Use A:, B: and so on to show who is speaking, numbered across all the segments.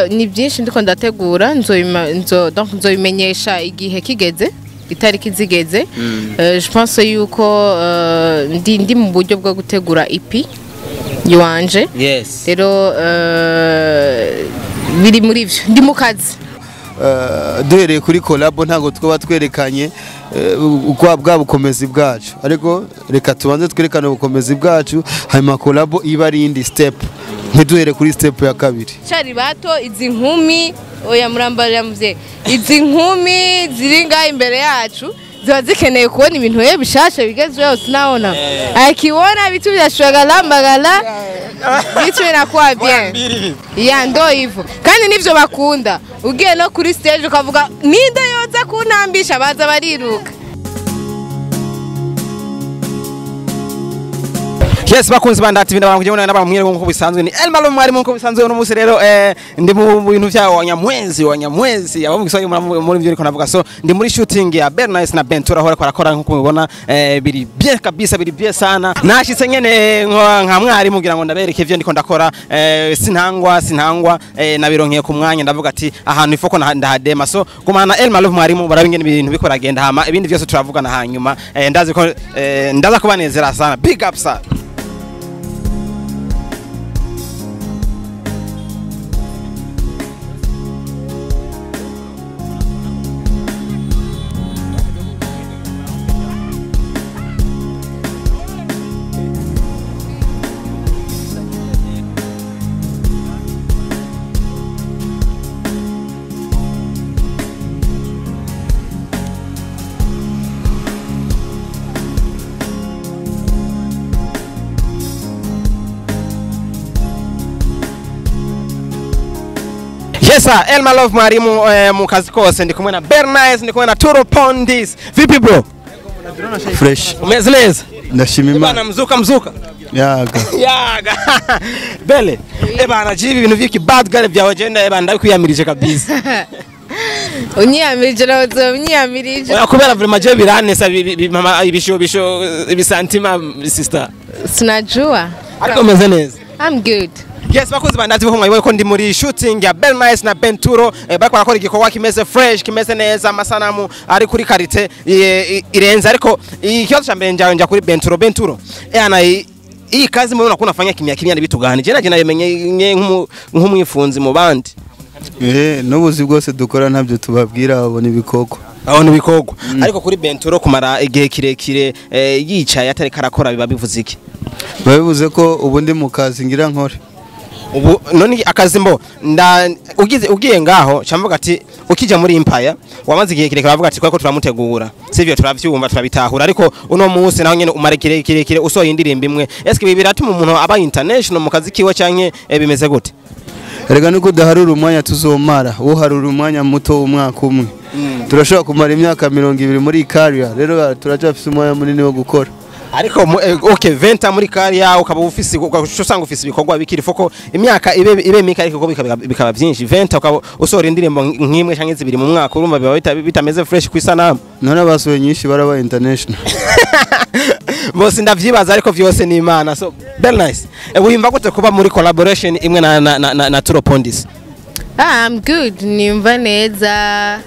A: ni byinshi ndiko ndategura nzobimenyesha igihe kigeze itariki zigeze. Je pense yuko ndi mu buryo bwo gutegura EP yuanje.
B: Yes.
A: Rero biri muri ivyo ndi mu kazi.
C: Duhereye kuri collab ntago twaba twerekanye bwa bukomezi bwacu, ariko reka tubanze twerekane ubukomezi bwacu hanyuma collab iba ari indi step, ntiduhere kuri step ya kabiri.
A: Cyari bato izi nkumi oya murambarira muvye, izi nkumi ziri ngaho imbere yacu ziba zikeneye kubona ibintu bishasha bigezweho. Tunaona akiona vitu vyashagala magala vitu inakuwa bien ya ndo hivyo, kandi nivyo bakunda. Ugiye no kuri stage ukavuga ninde yoza kuntambisha, baza bariruka.
B: Yes, bakunzi bandati bina bakujye n'abamwire nko bisanzwe ni Elmalo mwari nko bisanzwe no musi. Rero ndi mu bintu bya wanyamwezi abo mugisoye muri byo ariko navuga, so ndi muri shooting ya BELLE NICE na BAIN TURO aho arakora nko mubibona, biri bien kabisa, biri bien sana. Nashitse nyene nka mwari mugira ngo ndabereke ivyo ndiko ndakora, sinangwa nabironkeye ku mwanya ndavuga ati ahantu ifoko ndahadema. So kumana Elmalo mwari mu barabingene ibintu bikora genda hama ibindi byose turavugana hanyuma. Ndazi ko ndaza kubanezera sana. Big up sir. Yes sir, Elmalo mwari mu kazi kose ndi kumwe na BELLE NICE, ndi kumwe na Turo Pondis. Vipi bro?
C: Fresh.
B: Umeze neza?
C: Ndashimima.
B: Bana mzuka. Yaga. Bele. Bana jibi ibintu vyiki bad girl byawe genda bana ndabikuyamirije kabisa.
A: Unyiyamirije nazo unyiyamirije.
B: Kubera vraiment je biranesa ibisho ibisantima sister.
A: Sinajua.
B: Ariko umeze neza?
A: I'm good.
B: Yes, bakunzi bandati bo mwayiwe ko ndi muri shooting ya BELLE NICE na BAIN TURO, bariko barakora igikorwa kimeze fresh, kimeze neza, amasanamu ari kuri karite irenza. Ariko ikibazo cha mbere nja kuri BAIN TURO ana iyi kazi mbona kunafanya kimya bitugana je naje nayemenye nk'umwifunzi mu bandi.
C: N'ubuzi bwose dukora ntabyo tubabwira abone ibikoko.
B: Ariko kuri BAIN TURO kumara igihe kirekire yicaye atari karakora biba bivuze iki?
C: Babivuze ko ubundi mu kazi ngira nkore.
B: Ubu none akazi mbo ugiye ngaho cyamvuga ati ukija muri Empire wamaze igihe kirekire bavuga ati ko turamutegura sivyo turavyumva turabitahura, ariko uno munsi naho nyene umare kirekire usoye indirimbo imwe. Eske ibi biratuma umuntu aba international mu kazi kiwe canke bimeze gute?
C: Erega niko daharura umwanya tuzomara uharura umwanya muto umwaka umwe. Turashobora kumara imyaka 20 muri career, rero turacafise umwanya munini wo gukora.
B: Ariko okay 20 muri career ukaba ufise usanga ufise ibikorwa bikiri foko imyaka ibe mika ariko bikaba byinshi. 20 ukaba usora indirimbo nk'imwe canke zibiri mu mwaka, urumva biba bitameze fresh kwisana. None
C: abasoye nyinshi baraba international.
B: Bose ndavyibaza ariko vyose ni Imana. So BELLE NICE wimva gute kuba muri collaboration imwe na Turo Pondis?
A: I'm good, nimva neza.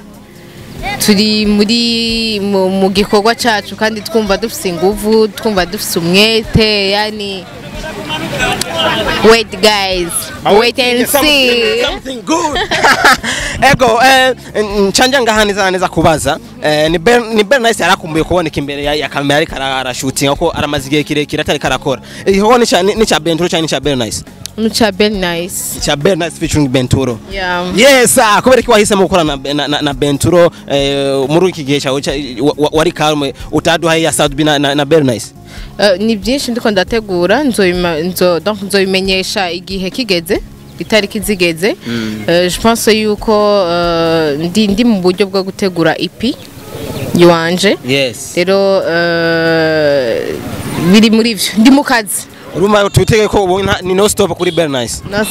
A: Turi muri mu gikorwa cyacu kandi twumva dufise inguvu, twumva dufise umwete, yani wait guys, wait and see
B: something good. Ego nchanja ngahaniza neza kubaza ni BELLE NICE yarakumbuye kuboneka imbere ya kamera ariko arashooting uko aramazigiye kirekire atari karakora. Iho ni cha BAIN TURO cyane cha BELLE NICE?
A: Cha BELLE NICE.
B: Cha BELLE NICE featuring BAIN TURO.
A: Yeah.
B: Yes, kubera ki wahisemo gukora na BAIN TURO muri iki gihe cyawe wari kalme utaduha ya South na BELLE NICE?
A: Ni byinshi ndiko ndategura nzobimenyesha igihe kigeze itariki zigeze. Je pense yuko ndi mu buryo bwo gutegura EP yuanje.
B: Yes.
A: Rero biri muri ivyo ndi mu kazi.
B: Uruma tutege ko ni no stop kuri BELLE NICE?
A: No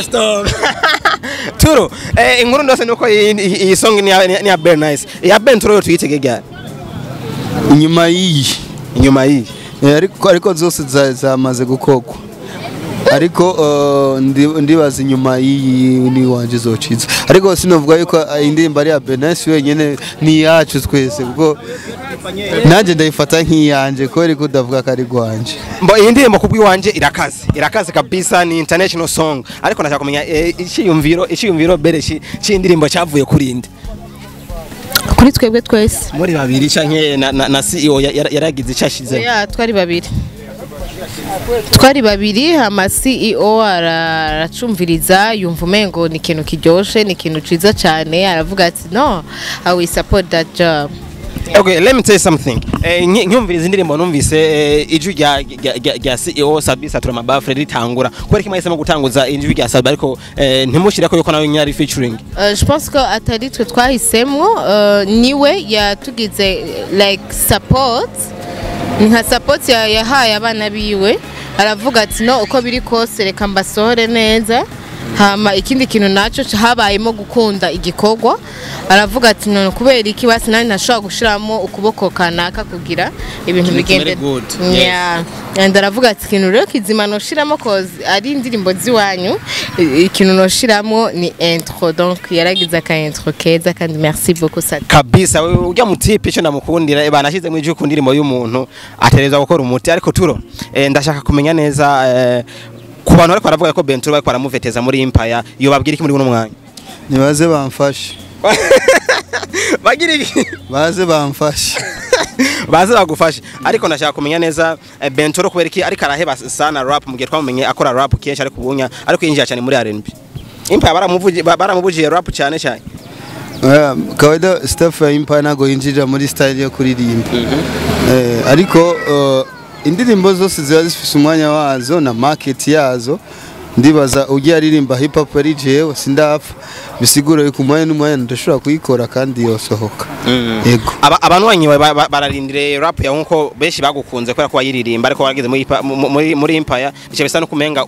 A: stop.
B: Turo inkuru ndose nuko iyi song ni ya BELLE NICE. Ya BAIN TURO yo tuyitege gya
C: inyuma y'iyi
B: inyuma y'iyi
C: ariko zose zamaze gukogwa. ariko ndibaza inyuma y'iyi ni wanje zociza ariko sinovuga yuko indirimbo ari ya BELLE NICE wenyene ni yacu twese kuko nanje ndayifata nk'iyanje ko ariko udavuga ko ari gwanje
B: mbo iyi ndirimbo kubwiwanje irakaze kabisa ni international song ariko nashaka kumenya iciyumviro bere c'indirimbo cyavuye kurinde
A: kuri twebwe twese
B: muri babiri canke na CEO yaragize icashize
A: twari babiri ama CEO aracumviriza yumva umengo ni ikintu kiryoshe ni ikintu ciza cyane aravuga ati no I will support that job.
B: Okay, let me tell you something. Nyumviriza indirimbo numvise ijwi rya CEO Sabisa Turama ritangura. Kweri kimahisemo gutanguza ijwi rya Sabi ariko ntimushire ko yuko nawe nyari featuring.
A: Je pense que atari twe twahisemo niwe yatugize like support. Nka support yahaye abana biwe. Aravuga ati no uko biri kose reka mbasohore neza. Hama ikindi kintu naco habayemo gukunda igikorwa aravuga ati none kubera iki basi nani nashobora gushiramo ukuboko kanaka kugira ibintu bigende yeah and aravuga ati kintu rero kizima no shiramo cause ari indirimbo ziwanyu ikintu no shiramo ni intro donc yaragize aka intro keza kandi merci beaucoup ça
B: kabisa ujya mutipe cyo ndamukundira banashize mu ijwi kundirimo y'umuntu atereza gukora umuti ariko turo ndashaka kumenya neza ku bantu ariko baravuga ko BAIN TURO bariko baramuveteza muri Empire yo babwira iki muri uno mwanya
C: nibaze bamfashe
B: bagira iki
C: baze bamfashe
B: baze bagufashe ariko nashaka kumenya neza BAIN TURO kubera iki ariko araheba sana rap mugihe twamenye akora rap kenshi ariko ubunya ariko yinjira cyane muri R&B Empire baramuvugiye rap cyane cyane
C: kawaida staff ya Empire nago yinjira muri style yo kuririmba ariko indirimbo zose ziba zifise umwanya wazo na market yazo ndibaza ugiye aririmba hip hop ari jewe sindapfa bisigura yuko umwanya n'umwanya ndashobora kuyikora kandi yosohoka yego
B: abantu banyiwe bararindire rap ya nkuko beshi bagukunze kwera ko bayiririmba ariko waragize muri Empire bice bisa no kumenga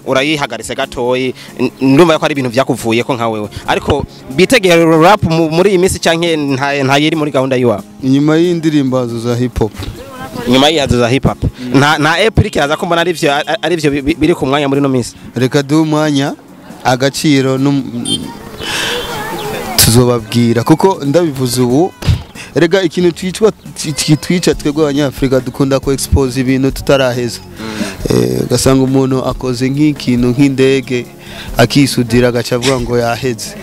B: urayihagaritse gatoyi ndumva ko ari ibintu byakuvuye ko nka wewe ariko bitegeye rap muri iyi minsi canke nta yiri muri gahunda yiwa
C: inyuma y'indirimbo za hip hop
B: nyuma yazo za hip hop nta April kiraza ko mbona ari byo biri ku mwanya muri no minsi
C: reka du umwanya agaciro tuzobabwira kuko ndabivuze ubu rega ikintu twica twebwe abanyafrika dukunda ko expose ibintu tutaraheza gasanga umuntu akoze nk'ikintu nk'indege akisudira agacavuga ngo yaheze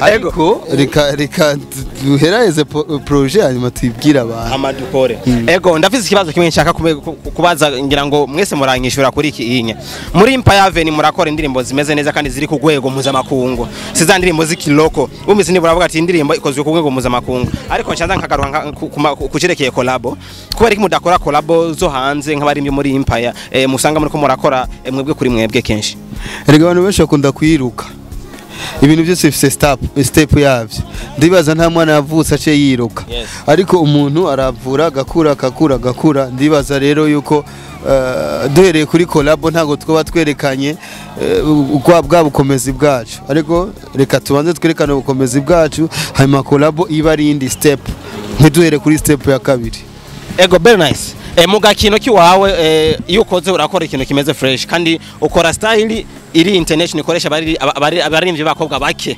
C: ariko reka duheraheze projet hanyuma tubwira abantu
B: amadukore ego ndafize ikibazo kimwe nshaka kubaza ngira ngo mwese muranyishura kuri iki inya muri Empire Avenue murakora indirimbo zimeze neza kandi ziri ku rwego mpuzamakungu siza ndirimbo z'ikiloko umeze ni buravuga ati indirimbo ikozwe ku rwego mpuzamakungu ariko nshanza nkagaruka kucerekeye collabo kubera iki mudakora collabo zo hanze nk'abari muri Empire musanga muri ko murakora mwebwe kuri mwebwe kenshi
C: rega abantu benshi bakunda kwiruka ibintu byose bifite step yavyo ndibaza nta mwana yavutse ace yiruka ariko umuntu aravura gakura ndibaza rero yuko duhereye kuri collabo ntago twaba twerekanye bwa bukomezi bwacu ariko reka tubanze twerekane ubukomezi bwacu hanyuma collabo iba ari indi step ntiduhere kuri step ya kabiri
B: ego BELLE NICE muga kino kiwawe iyo ukoze urakora ikintu kimeze fresh kandi ukora style iri international ikoresha abarimvye bakobwa bake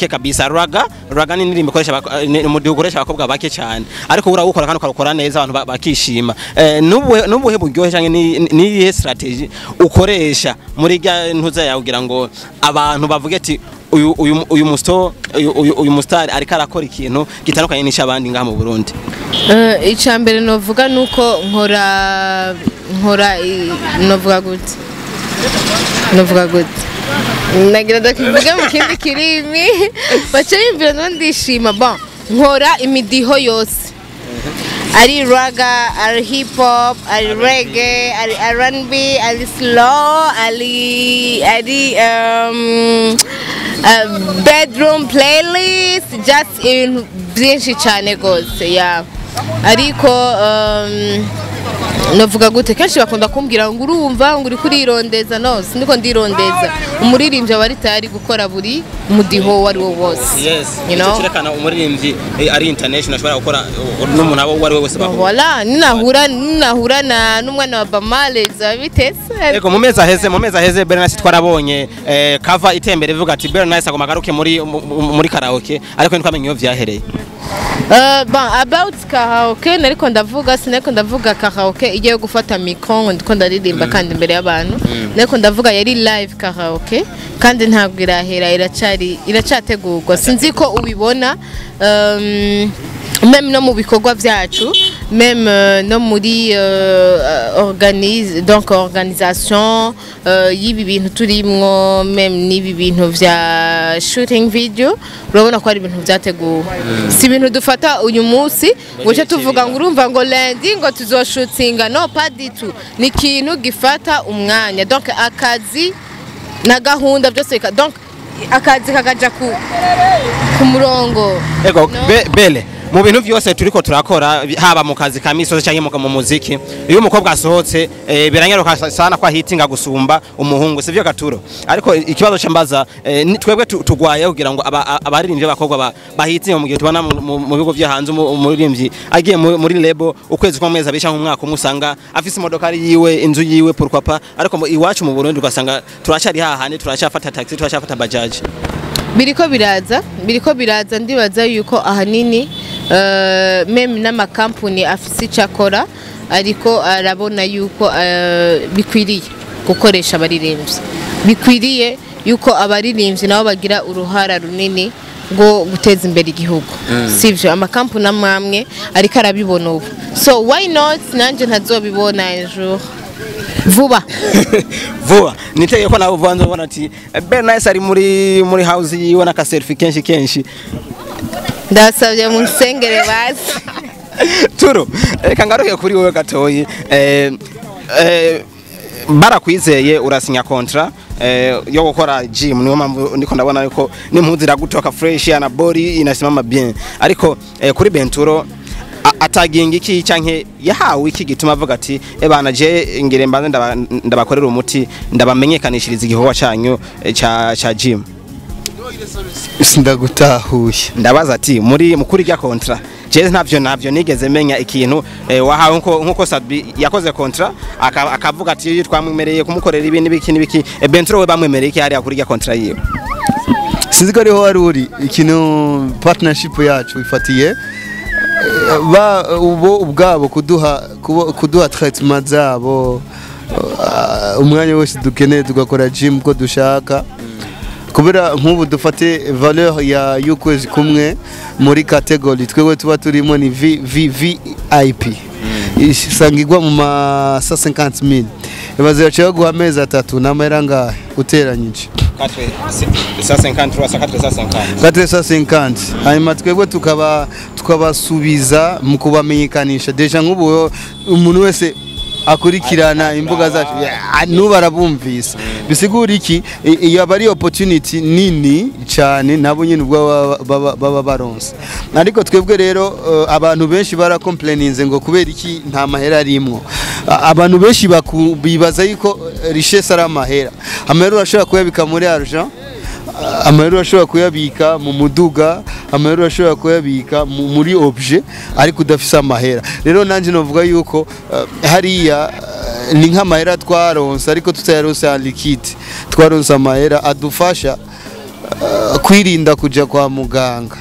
B: kabisa raga ni ndirimbo ikoresha mu dukoresha abakobwa bake cyane ariko urawukora kandi ukora neza abantu bakishima nubuhe buryohe cyane ni strategy ukoresha muri ga ntuza yawe kugira ngo abantu bavuge ati uyu mustar ariko arakora ikintu gitandukanye n'icyo abandi ngaha mu Burundi
A: icambere novuga nuko nkora novuga gute nagira ndakivuga mu kindi kirimi baca bimvira no ndishima bon nkora imidiho yose ari raga ari hip hop ari reggae ari R&B ari slow ari bedroom playlist just ibintu byinshi cyane gose ya ariko navuga gute kenshi bakunda kumbwira ngo urumva ngo uri kurirondeza no sindiko ndirondeza umuririmbyi aba ari tayari gukora buri mudiho wari wo wose
B: yes
A: you know
B: kirekana umuririmbyi ari international ashobora gukora n'umuntu abo wari wese bakora
A: voilà ninahura na n'umwana wa Bamale zabitese
B: ego mu mezi aheze BELLE NICE twarabonye cover itembere ivuga ati BELLE NICE agoma garuke muri karaoke ariko ntwamenye iyo vyahereye
A: about karaoke nariko ndavuga karaoke igiye gufata micro ngo ndiko ndaririmba kandi imbere y'abantu nariko ndavuga yari live karaoke kandi ntabwo irahera iracategurwa sinzi ko ubibona même no mu bikorwa vyacu même no muri organisation y'ibi bintu turimwo même n'ibi bintu vya shooting video urabona ko ari ibintu vyateguwe si ibintu dufata uyu munsi ngo cyo tuvuga ngo urumva ngo lundi ngo tuzoshootinga no pas du tout ni ikintu gifata umwanya donc akazi na gahunda byose donc akazi kakaja ku murongo
B: ego Belle mu bintu byose turiko turakora haba mu kazi ka misozi cyangwa mu muziki iyo umukobwa asohotse biranyaruka sana kwa hitinga gusumba umuhungu sivyo Katuro ariko ikibazo cyambaza twebwe tugwaye kugira ngo abaririmbye bakobwa bahitinga mu gihe tubana mu bigo bya hanze umuririmbyi agiye muri label ukwezi kwa mezi abisha nk'umwaka umusanga afise imodoka yiwe inzu yiwe pourquoi pas ariko iwacu mu Burundi ugasanga turacari hahane turacafata taxi turacafata bajaji biriko biraza ndibaza yuko ahanini meme n'amakampuni afise icakora ariko arabona yuko bikwiriye gukoresha abaririmbyi bikwiriye yuko abaririmbyi nabo bagira uruhara runini ngo guteza imbere igihugu sivyo amakampuni amwe ariko arabibona ubu so why not nanje ntazobibona ejo vuba niteye ko nawe uvanze ubona ati BELLE NICE ari muri house yiwe na ka selfie kenshi
A: ndasabye mu nsengere basi
B: Turo reka ngaruke kuri wowe gatoyi barakwizeye urasinya contrat yo gukora gym niyo mpamvu ndiko ndabona yuko n'impuzu iragutoka fresh na body inasimama bien ariko kuri BAIN TURO ataginga iki canke yahawe iki gituma avuga ati ebana je ngire mbanze ndabakorera umuti ndabamenyekanishiriza igikorwa cyanyu cha gym
C: sindagutahuye
B: ndabaza ati mukuri rya contrat je ntavyo nigeze menya ikintu wahawe nkuko Sadbi yakoze contrat akavuga ati twamwemereye kumukorera ibintu biki BAIN TURO we bamwemereye iki hari akuri rya contrat yiwe
C: sinzi ko ariho ari ikintu partnership yacu ifatiye ubwabo kuduha traitement zabo umwanya wose dukeneye tugakora gym ko dushaka kubera nk'ubu dufate valeur ya y'ukwezi kumwe muri category twebwe tuba turimo ni VIP isangirwa mu ma 150,000 baze yaciye guha amezi 3 n'amahera ngahe uteranyije 450 hanyuma twebwe tukabasubiza mu kubamenyekanisha deja nk'ubu umuntu wese akurikirana imbuga zacu nubarabumvisa bisigura iki iyo bari opportunity nini cyane nabo nyine ubwo baba baronse ariko twebwe rero abantu benshi barakomplaininze ngo kubera iki nta mahera arimwo abantu benshi bibaza yuko richesse ari amahera urashobora kuyabika muri argent amahera urashobora kuyabika mu muduga amahera urashobora kuyabika muri objet ariko udafise amahera rero nanje novuga yuko hariya ni nk'amahera twaronse ariko tutayaronse en liquide twaronse amahera adufasha kwirinda kuja kwa muganga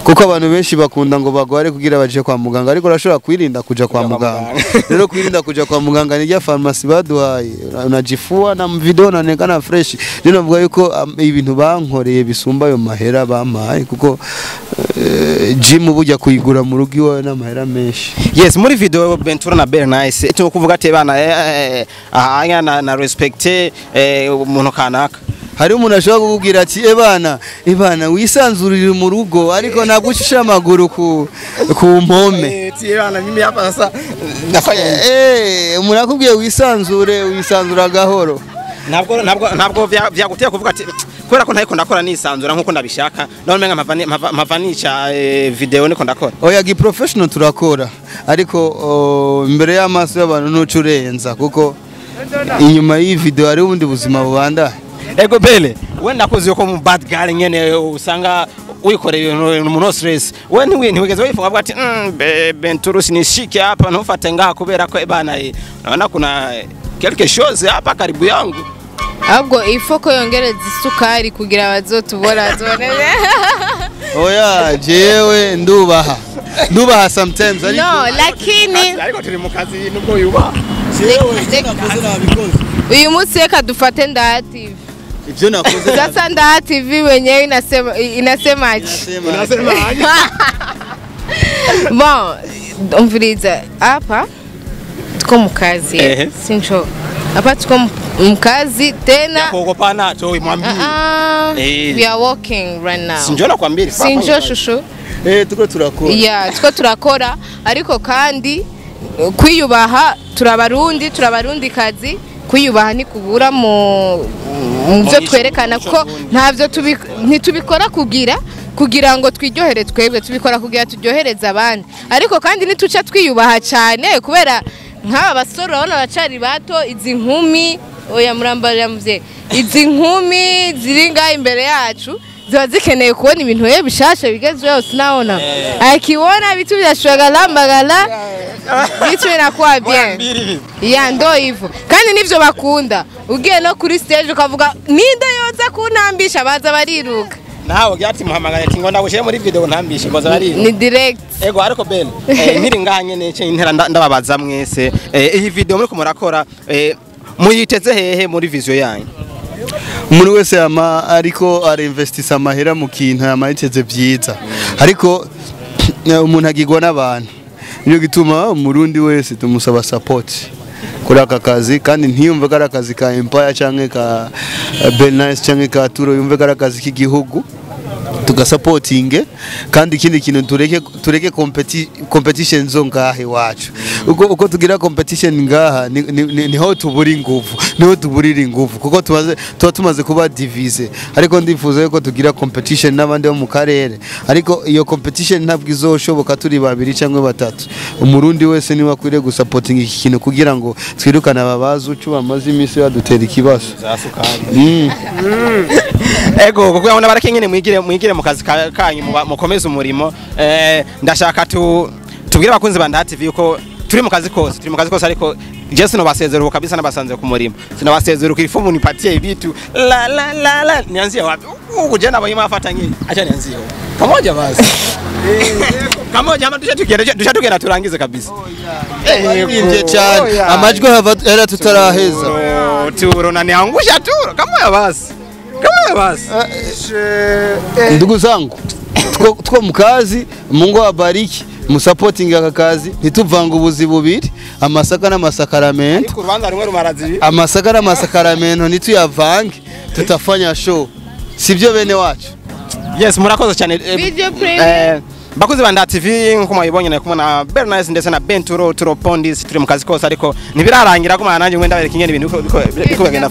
C: kuko abantu benshi bakunda ngo bagware kugira baje kwa muganga ariko urashobora kwirinda kuja kwa muganga rero kwirinda kuja kwa muganga ni ya pharmacy baduhaye unajifua na mvido na nekana fresh rero navuga yuko ibintu bankoreye bisumba yo mahera bamaye kuko gym bujya kuyigura mu rugo iwawe n'amahera menshi
B: yes muri video BAIN TURO na BELLE NICE cyo kuvuga ati bana ahanya na respecte umuntu kanaka
C: hari umuntu ashobora kukubwira ati ebana wisanzurire mu rugo ariko ntabwo ucisha amaguru ku mpome
B: mimi hapa sasa
C: umuntu akubwiye wisanzura gahoro
B: ntabwo vyaguteye kuvuga ati kubera ko ntayiko ndakora nisanzura nkuko ndabishaka none menga mavanisha video niko ndakora.
C: Oya gi professional turakora ariko imbere y'amaso y'abantu ntucurenza kuko inyuma y'iyi video hari ubundi buzima bubanda.
B: Ego Belle wenda kuzi yuko mu bad girl nyene usanga wikoreye umuntu stress we ntiwigeze wifunga bwati BAIN TURO sinishike hapa ntufate ngaha kubera ko bana naona kuna quelque chose hapa karibu yangu
A: ahubwo ifoko yongereza isukari kugira bazotubora zonene.
C: Oya jewe ndubaha sometimes ariko
A: no lakini
B: ariko turi mu kazi nubwo yubaha
A: uyu munsi reka dufate Nda TV.
C: Ivyo nakoze
A: sasa Nda TV wenyewe inasemaje? Bon, umviriza hapa tuko mukazi sincho hapa tuko mkazi tena
B: kuogopa nacho imwambie
A: we are working right now.
B: Sinjo nakwambia
A: sinjo shushu
C: tuko turakora
A: tuko turakora ariko kandi kwiyubaha turabarundi kazi kwiyubaha ni kubura mu byo twerekana ko ntavyo ntitubikora kugira ngo twiryohere twebwe tubikora kugira turyohereza abandi ariko kandi nituca twiyubaha cyane kubera nk'aba basore bana bacari bato izi nkumi oya murambarira muvye izi nkumi ziri ngaho imbere yacu ziba zikeneye kubona ibintu bishasha bigezweho sinaona akiona vitu vyashwagala vitu inakuwa bien ya ndo hivyo kandi nivyo bakunda ugiye no kuri stage ukavuga ninde yoza kuntambisha baza bariruka
B: nawe gyati muhamagara ati ngo ndagushiye muri video ntambishe baza bariruka
A: ni direct.
B: Ego ariko Belle nkiri nganye nece intera ndababaza mwese iyi video muri kumurakora muyiteze hehe muri vision yanyu?
C: Umuntu wese ariko arinvestisa amahera mu kintu yamayiteze byiza ariko umuntu agirwa n'abantu niyo gituma umurundi wese tumusaba support kuri aka kazi kandi ntiyumve ko ari akazi ka Empire canke ka BELLE NICE canke ka TURO yumve ko ari akazi k'igihugu tugasupportinge kandi ikindi kintu tureke competition zo ngahe wacu uko tugira competition ngaha niho tubura ingufu kuko tumaze kuba divise ariko ndifuza yuko tugira competition n'abandi bo mu karere ariko iyo competition ntabwo izoshoboka turi babiri cyangwa batatu umurundi wese niwe akwiriye gusupportinga iki kintu kugira ngo twirukane ababazi ucu bamaze imisi badutera ikibazo.
B: Ego kuko yabona barakenyene mwigire mu kazi kanyu mukomeze umurimo ndashaka tubwire abakunzi ba Nda TV yuko turi mu kazi kose ariko je sinobasezera kabisa nabasanze ku murimo sinabasezera ukirifumu nipatie ibitu la nianzie wapi uje nabo yimafatanye acha nianzie pamoja basi kamoja ama tushatugenda turangize kabisa
C: nje cyane amajwi era tutaraheza
B: Turo na niangusha Turo kamoja basi
C: ndugu zangu tuko mukazi Mungu abariki musupporting aka kazi ntituvanga ubuzi bubiri amasaka n'amasakaramentu
B: ariko urubanza rumwe rumarazi
C: amasaka n'amasakaramentu ntituyavange tutafanya show sivyo bene wacu.
B: Yes murakoze cyane
A: video premiere
B: bakuzi ba Nda TV nko mwibonye na kumona BELLE NICE ndetse na BAIN TURO Pondis turi mu kazi kose ariko ntibirarangira ko nanjye ngwenda bereka ingene ibintu biko bagenda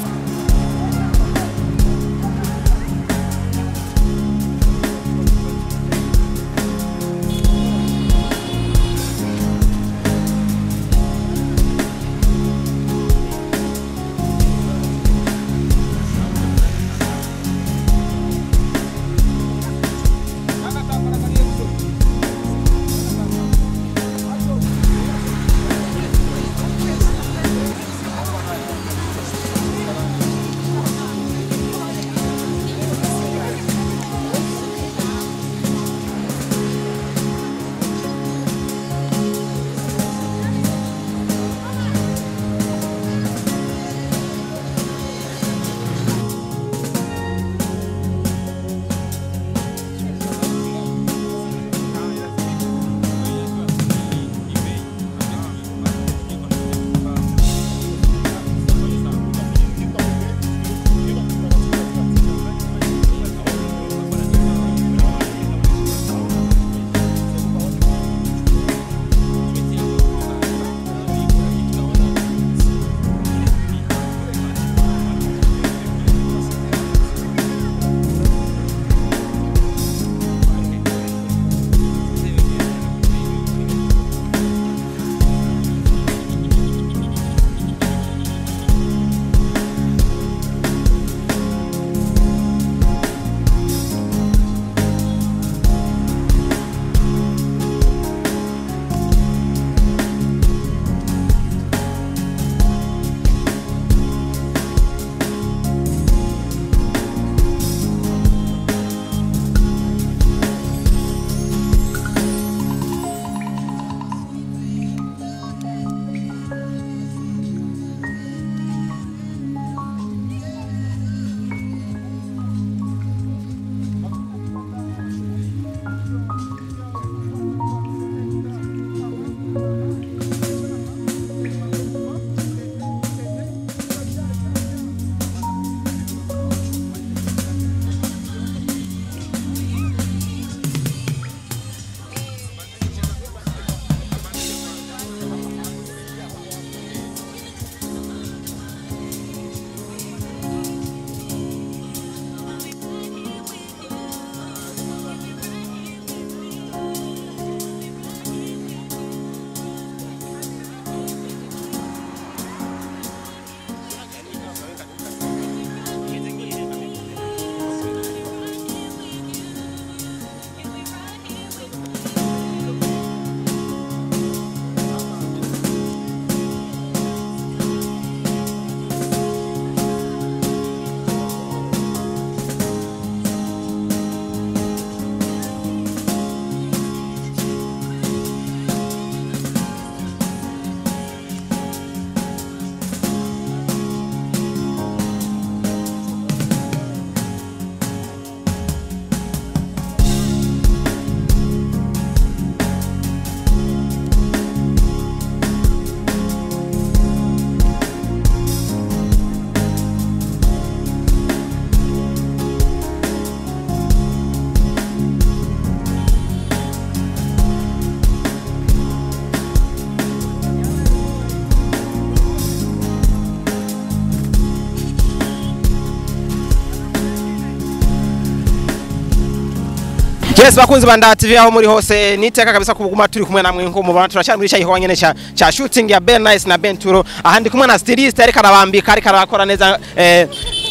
B: Yes, bakunzi banda TV aho muri hose niteka kabisa kubuguma turi kumwe namwe nko mubana turashaka muri cyaho nyene cha shooting ya BELLE NICE na BAIN TURO ahandi kumwe na stylist ariko arabambika ariko arakora neza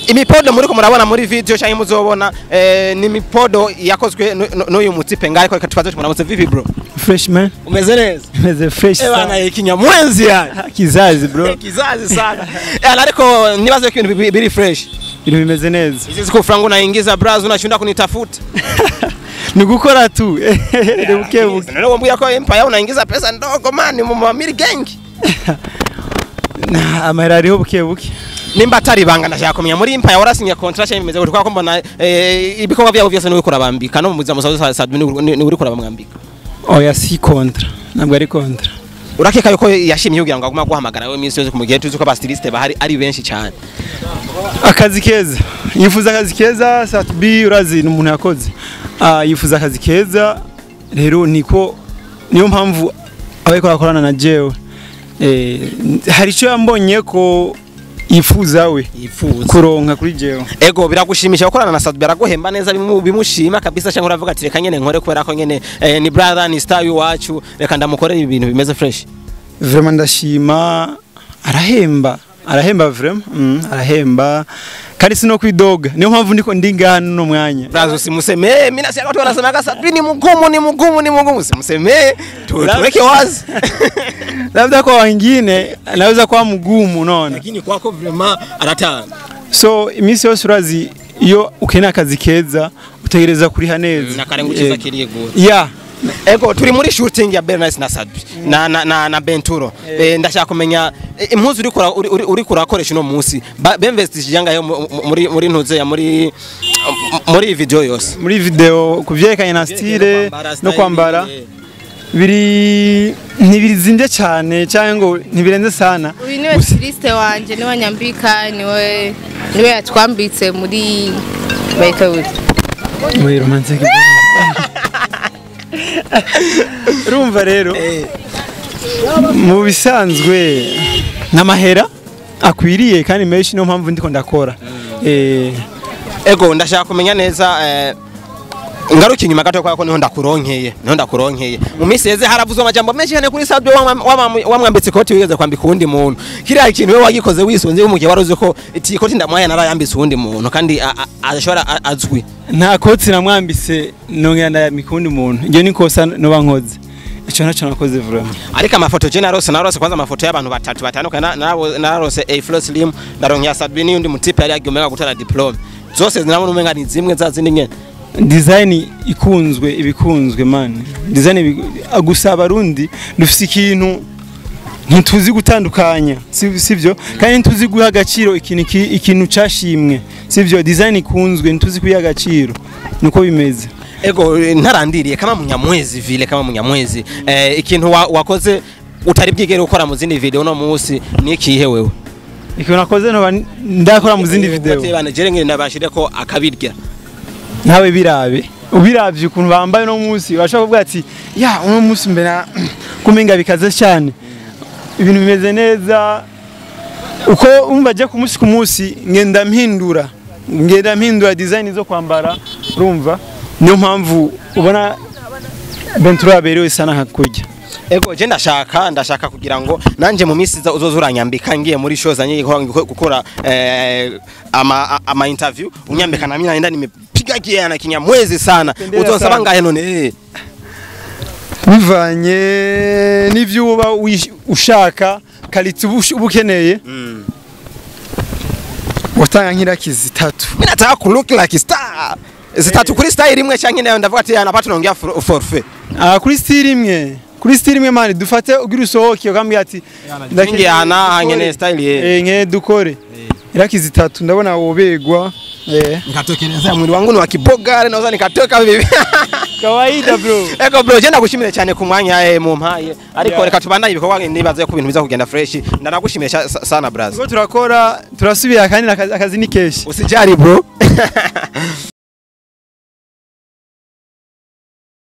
B: imipodo muri ko murabona muri video cyangwa muzobona ni imipodo yakozwe n'uyu mutipe ngari ko tubaze tumunamutse vivi bro
D: fresh man
B: umeze neza
D: umeze fresh
B: sana bana ikinyamwenzi yani
D: kizazi bro
B: kizazi sana ariko nibaze ko ibintu biri fresh
D: ibintu bimeze neza
B: izi ko frango naingiza bras unashunda kunitafuta
D: ni gukora tu buke buke
B: none wambia ko empire unaingiza pesa ndogo man mu mamiri gang
D: amahera ariho buke buke
B: nimba atari banga ndashaka kumenya muri empire warasinye contract yemeze gutwa ko mbona ibikorwa byawo byose n'uri kurabambika no mu buzima musaza sadwe ni uri kurabamwambika
D: oya si kontra ntabwo ari kontra
B: urakeka yuko yashimye kugira ngo aguma guhamagara we minsi yose kumugihe tuzi ko abastiliste bahari ari benshi cyane
D: akazi keza yifuza akazi keza satbi urazi n'umuntu yakoze yifuza akazi keza rero niyo mpamvu abayiko akorana na jewe hari icyo yambonye ko yifuza we kuronka kuri jewe
B: ego biragushimisha gukorana na Sadbi araguhemba neza bimushima kabisa cyangwa uravuga ati reka nyene nkore kubera ko nyene ni brother ni star wacu reka ndamukorera ibintu bimeze fresh
D: vraiment ndashima arahemba vraiment arahemba kandi sino kwidoga niyo mpamvu ndiko ndinga no mwanya
B: brazo simuseme mina siya watu wanasema ka Sadbi ni mugumu simuseme tuweke wazi
D: labda kwa wengine naweza kuwa mgumu unaona
B: lakini kwako vraiment aratanga
D: so imisi yose urazi iyo ukena akazi keza utegereza kuri haneza
B: nakarengukiza kirigura
D: yeah
B: ego turi muri shooting ya BELLE NICE na Sadbi na BAIN TURO ndashaka kumenya impuzu uri kurakoresha no munsi bemvestisha janga muri ntuze ya muri video yose
D: muri video kuvyerekanye na style no kwambara biri ntibirizinze cyane cyangwa ngo ntibirenze sana
A: uyu niwe styliste wanje ni wanyambika niwe yatwambitse muri bayitawugiye
D: muri romantique rumva rero mu bisanzwe n'amahera akwiriye kandi menshi no mpamvu ndiko ndakora
B: ego ndashaka kumenya neza ngaruki inyuma gato kwa ko niho ndakuronkeye mu minsi yeze haravuzwa amajambo menshi hane kuri Sadbi wamwambitse koti wigeze kwambika uwundi muntu kiriya kintu we wagikoze wisonze umugihe waruzi ko iti koti ndamwaya narayambitse uwundi muntu kandi ashobora azwi
D: nta koti namwambitse nongera ndayambika uwundi muntu iyo ni kosa no bankoze ico naco nakoze vraiment
B: ariko amafoto je narose kwanza amafoto y'abantu batatu batandukana narose a flow slim ndaronkya Sadbi ni undi mutipe yari agomba gutara diplome zose zinabona umenga ni zimwe za zindi nyene
D: design ibikunzwe man design agusaba rundi dufise ikintu ntuzi gutandukanya sivyo kandi ntuzi guha agaciro ikintu cashimwe sivyo design ikunzwe ntuzi kuya agaciro nuko bimeze
B: ego ntarandiriye kama munyamwezi ikintu wakoze utari bwigere ukora mu zindi video no munsi ni ikihe wewe
D: ikintu nakoze no ndakora mu zindi video
B: batebana jere ngene nabashire ko akabirya
D: nawe ubiravye ukuntu bambaye no munsi urashaka kuvuga ati ya uno munsi mbena kumenga bikaze cyane ibintu bimeze neza uko umva je ku munsi ngenda mpindura design zo kwambara urumva niyo mpamvu ubona BAIN TURO aberewe sana hakurya
B: ego je ndashaka kugira ngo nanje mu minsi uzozuranyambika ngiye muri show zanye gukora ama interview unyambika na mimi naenda nimepiga kiana kinyamwezi sana uzosaba ngahe none
D: bivanye n'ivyo uba ushaka kalitse ubukeneye watanga nkirakizi 3
B: mimi nataka ku look like star zitatu kuri style imwe cyangwa nayo ndavuga ati anapata nongea forfait
D: kuri style imwe mani dufate ugira usohoke ukambwira ati
B: ndakingiyana hanyene style ye
D: nke dukore irakizi 3 ndabona wobegwa
B: nikatokeleza mwili wangu ni wa kibogare naweza nikatoka bibi
D: kawaida bro
B: eko bro je ndagushimire cyane ku mwanya mu mpaye ariko reka tubandanye ibikorwa nibaze ko ibintu biza kugenda fresh ndanagushimire sana brazz
D: turakora turasubira kandi akazi ni keshi
B: usijari bro